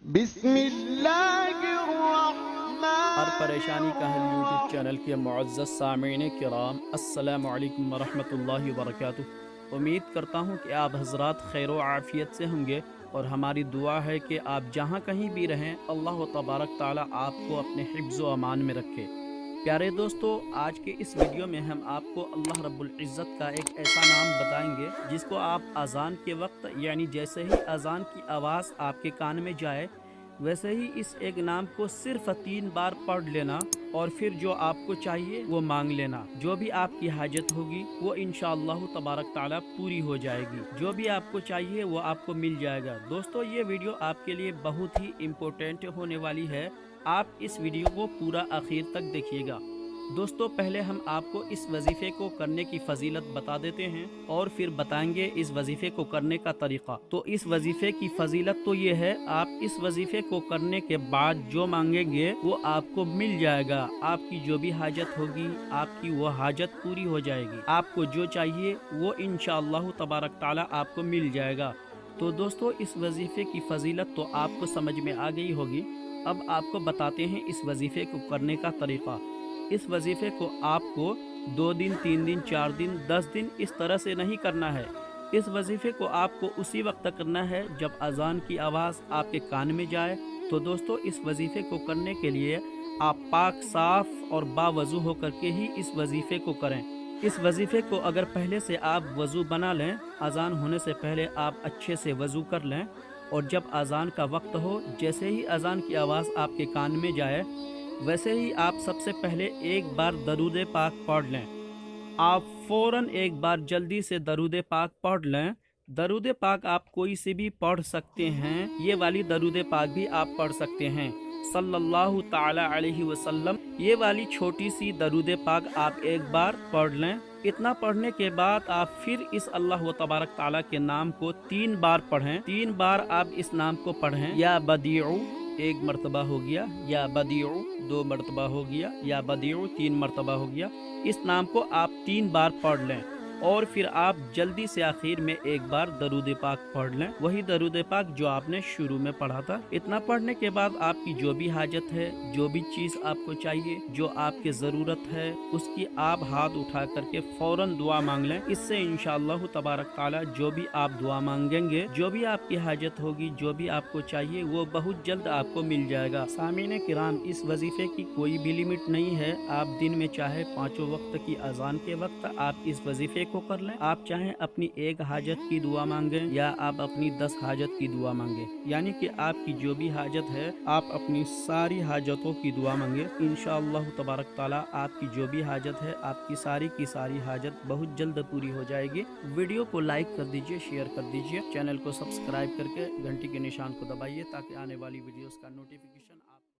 ہر پریشانی کا حل یوٹیوب چینل کے معزز سامعین کرام، السلام علیکم ورحمۃ اللہ وبرکاتہ۔ امید کرتا ہوں کہ آپ حضرات خیر و عافیت سے ہوں گے، اور ہماری دعا ہے کہ آپ جہاں کہیں بھی رہیں، اللہ تبارک تعالیٰ آپ کو اپنے حفظ و امان میں رکھے۔ پیارے دوستو، آج کے اس ویڈیو میں ہم آپ کو اللہ رب العزت کا ایک ایسا نام بتائیں گے جس کو آپ اذان کے وقت، یعنی جیسے ہی اذان کی آواز آپ کے کان میں جائے، ویسے ہی اس ایک نام کو صرف 3 بار پڑھ لینا، اور پھر جو آپ کو چاہیے وہ مانگ لینا۔ جو بھی آپ کی حاجت ہوگی وہ انشاءاللہ تبارک تعالیٰ پوری ہو جائے گی۔ جو بھی آپ کو چاہیے وہ آپ کو مل جائے گا۔ دوستو، یہ ویڈیو آپ کے لیے بہت ہی امپورٹنٹ ہونے والی ہے۔ آپ اس ویڈیو کو پورا آخر تک دیکھیے گا۔ دوستو، پہلے ہم آپ کو اس وظیفے کو کرنے کی فضیلت بتا دیتے ہیں، اور پھر بتائیں گے اس وظیفے کو کرنے کا طریقہ۔ تو اس وظیفے کی فضیلت تو یہ ہے، آپ اس وظیفے کو کرنے کے بعد جو مانگیں گے وہ آپ کو مل جائے گا۔ آپ کی جو بھی حاجت ہوگی، آپ کی وہ حاجت پوری ہو جائے گی۔ آپ کو جو چاہیے وہ انشاءاللہ تبارک تعالیٰ آپ کو مل جائے گا۔ تو دوستو، اس وظیفے کی فضیلت تو آپ کو سمجھ میں آ گئی ہوگی۔ اب آپ کو بتاتے ہیں اس وظیفے کو کرنے کا طریقہ۔ اس وظیفے کو آپ کو 2 دن، 3 دن، 4 دن، 10 دن اس طرح سے نہیں کرنا ہے۔ اس وظیفے کو آپ کو اسی وقت کرنا ہے جب اذان کی آواز آپ کے کان میں جائے۔ تو دوستو، اس وظیفے کو کرنے کے لیے آپ پاک، صاف اور باوضو ہو کر کے ہی اس وظیفے کو کریں۔ اس وظیفے کو اگر پہلے سے آپ وضو بنا لیں، اذان ہونے سے پہلے آپ اچھے سے وضو کر لیں، اور جب اذان کا وقت ہو، جیسے ہی اذان کی آواز آپ کے کان میں جائے، ویسے ہی آپ سب سے پہلے ایک بار درود پاک پڑھ لیں۔ آپ فوراً ایک بار جلدی سے درود پاک پڑھ لیں۔ درود پاک آپ کوئی سی بھی پڑھ سکتے ہیں، یہ والی درود پاک بھی آپ پڑھ سکتے ہیں، صلی اللہ تعالی علیہ وسلم۔ یہ والی چھوٹی سی درود پاک آپ ایک بار پڑھ لیں۔ اتنا پڑھنے کے بعد آپ پھر اس اللہ تبارک تعالیٰ کے نام کو 3 بار پڑھیں۔ 3 بار آپ اس نام کو پڑھیں۔ یا بدیع 1 مرتبہ ہو گیا، یا بدیع 2 مرتبہ ہو گیا، یا بدیع 3 مرتبہ ہو گیا۔ اس نام کو آپ 3 بار پڑھ لیں، اور پھر آپ جلدی سے آخر میں ایک بار درود پاک پڑھ لیں، وہی درود پاک جو آپ نے شروع میں پڑھا تھا۔ اتنا پڑھنے کے بعد آپ کی جو بھی حاجت ہے، جو بھی چیز آپ کو چاہیے، جو آپ کی ضرورت ہے، اس کی آپ ہاتھ اٹھا کر کے فوراً دعا مانگ لیں۔ اس سے انشاءاللہ تبارک تعالیٰ جو بھی آپ دعا مانگیں گے، جو بھی آپ کی حاجت ہوگی، جو بھی آپ کو چاہیے، وہ بہت جلد آپ کو مل جائے گا۔ سامعین کرام، اس وظیفے کی کوئی بھی لمٹ نہیں ہے۔ آپ دن میں چاہے 5 وقت کی اذان کے وقت آپ اس وظیفے کو کر لیں۔ آپ چاہیں اپنی ایک حاجت کی دعا مانگیں، یا آپ اپنی 10 حاجت کی دعا مانگیں، یعنی کہ آپ کی جو بھی حاجت ہے، آپ اپنی ساری حاجتوں کی دعا مانگیں۔ انشاءاللہ تبارک تعالیٰ آپ کی جو بھی حاجت ہے، آپ کی ساری حاجت بہت جلد پوری ہو جائے گی۔ ویڈیو کو لائک کر دیجئے، شیئر کر دیجئے، چینل کو سبسکرائب کر کے گھنٹی کے نشان کو دبائیے، تاکہ آنے والی ویڈیوز کا نوٹیفیکیشن